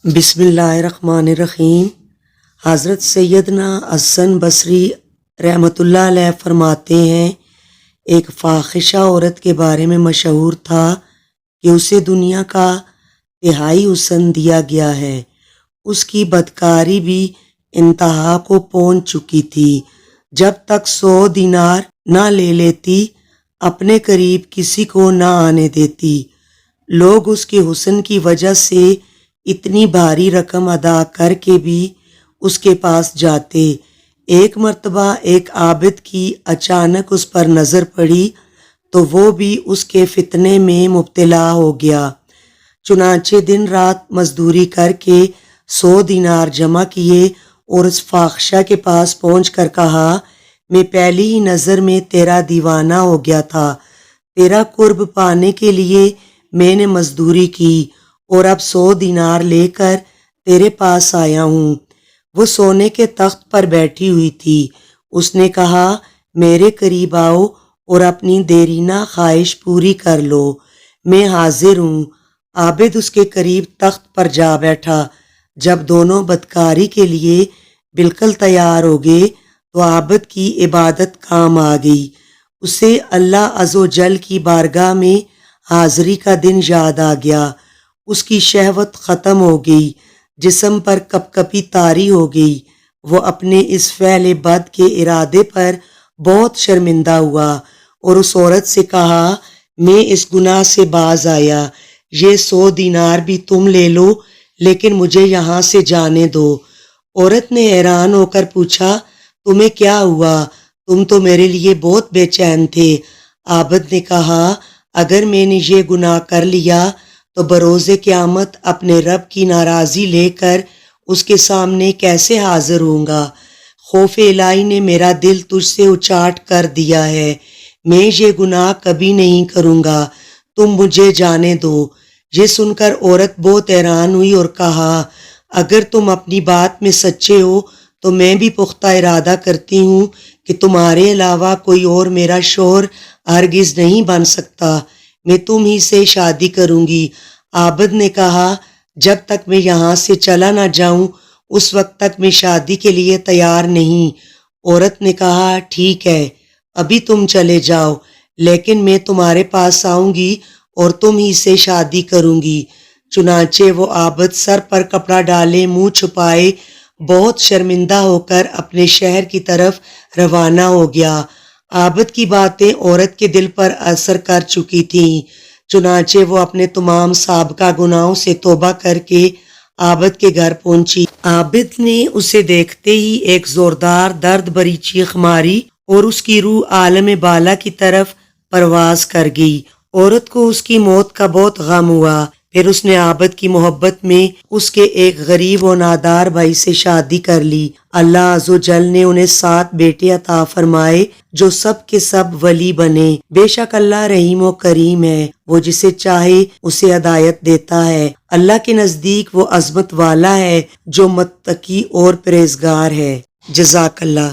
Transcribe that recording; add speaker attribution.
Speaker 1: بسم اللہ الرحمن الرحیم۔ حضرت سیدنا حسن بصری رحمۃ اللہ علیہ فرماتے ہیں، ایک فاحشہ عورت کے بارے میں مشہور تھا کہ اسے دنیا کا تہائی حسن دیا گیا ہے۔ اس کی بدکاری بھی انتہا کو پہنچ چکی تھی۔ جب تک 100 دینار نہ لے لیتی، اپنے قریب کسی کو نہ آنے دیتی۔ لوگ اس کے حسن کی وجہ سے اتنی بھاری رقم ادا کر کے بھی اس کے پاس جاتے۔ ایک مرتبہ ایک عابد کی اچانک اس پر نظر پڑی تو وہ بھی اس کے فتنے میں مبتلا ہو گیا۔ چنانچہ دن رات مزدوری کر کے 100 دینار جمع کیے اور اس فاحشہ کے پاس پہنچ کر کہا، میں پہلی ہی نظر میں تیرا دیوانہ ہو گیا تھا۔ تیرا قرب پانے کے لیے میں نے مزدوری کی اور اب 100 دینار لے کر تیرے پاس آیا ہوں۔ وہ سونے کے تخت پر بیٹھی ہوئی تھی۔ اس نے کہا، میرے قریب آؤ اور اپنی دیرینہ خواہش پوری کر لو، میں حاضر ہوں۔ عابد اس کے قریب تخت پر جا بیٹھا۔ جب دونوں بدکاری کے لیے بالکل تیار ہو گئے تو عابد کی عبادت کام آ گئی۔ اسے اللہ عز و جل کی بارگاہ میں حاضری کا دن یاد آ گیا۔ اس کی شہوت ختم ہو گئی، جسم پر کپ کپی طاری ہو گئی۔ وہ اپنے اس فعل بد کے ارادے پر بہت شرمندہ ہوا اور اس عورت سے کہا، میں اس گناہ سے باز آیا، یہ 100 دینار بھی تم لے لو لیکن مجھے یہاں سے جانے دو۔ عورت نے حیران ہو کر پوچھا، تمہیں کیا ہوا؟ تم تو میرے لیے بہت بے چین تھے۔ عابد نے کہا، اگر میں نے یہ گناہ کر لیا تو بروز قیامت اپنے رب کی ناراضی لے کر اس کے سامنے کیسے حاضر ہوں گا؟ خوف الہی نے میرا دل تجھ سے اچاٹ کر دیا ہے۔ میں یہ گناہ کبھی نہیں کروں گا، تم مجھے جانے دو۔ یہ سن کر عورت بہت حیران ہوئی اور کہا، اگر تم اپنی بات میں سچے ہو تو میں بھی پختہ ارادہ کرتی ہوں کہ تمہارے علاوہ کوئی اور میرا شوہر ہرگز نہیں بن سکتا، میں تم ہی سے شادی کروں گی۔ عابد نے کہا، جب تک میں یہاں سے چلا نہ جاؤں اس وقت تک میں شادی کے لیے تیار نہیں۔ عورت نے کہا، ٹھیک ہے، ابھی تم چلے جاؤ، لیکن میں تمہارے پاس آؤں گی اور تم ہی سے شادی کروں گی۔ چنانچہ وہ عابد سر پر کپڑا ڈالے، منہ چھپائے، بہت شرمندہ ہو کر اپنے شہر کی طرف روانہ ہو گیا۔ عابد کی باتیں عورت کے دل پر اثر کر چکی تھیں، چنانچہ وہ اپنے تمام سابقہ گناہوں سے توبہ کر کے عابد کے گھر پہنچی۔ عابد نے اسے دیکھتے ہی ایک زوردار درد بھری چیخ ماری اور اس کی روح عالم بالا کی طرف پرواز کر گئی۔ عورت کو اس کی موت کا بہت غم ہوا۔ پھر اس نے عابد کی محبت میں اس کے ایک غریب و نادار بھائی سے شادی کر لی۔ اللہ عز و جل نے انہیں 7 بیٹے عطا فرمائے جو سب کے سب ولی بنے۔ بے شک اللہ رحیم و کریم ہے، وہ جسے چاہے اسے ہدایت دیتا ہے۔ اللہ کے نزدیک وہ عظمت والا ہے جو متقی اور پرہیزگار ہے۔ جزاک اللہ۔